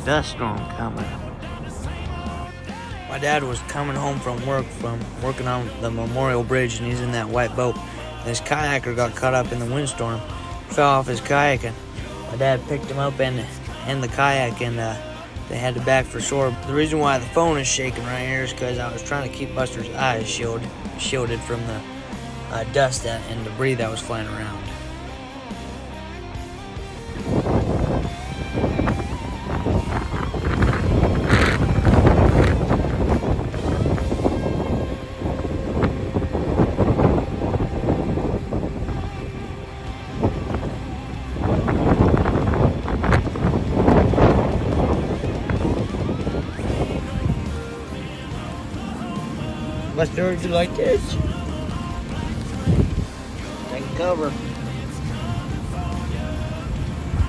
dust storm coming. My dad was coming home from work from working on the Memorial Bridge, and he's in that white boat. And his kayaker got caught up in the windstorm, fell off his kayak, and my dad picked him up and the kayak, and they headed back for shore. The reason why the phone is shaking right here is because I was trying to keep Buster's eyes shielded from the dust and debris that was flying around. Buster, would you like this? Take cover.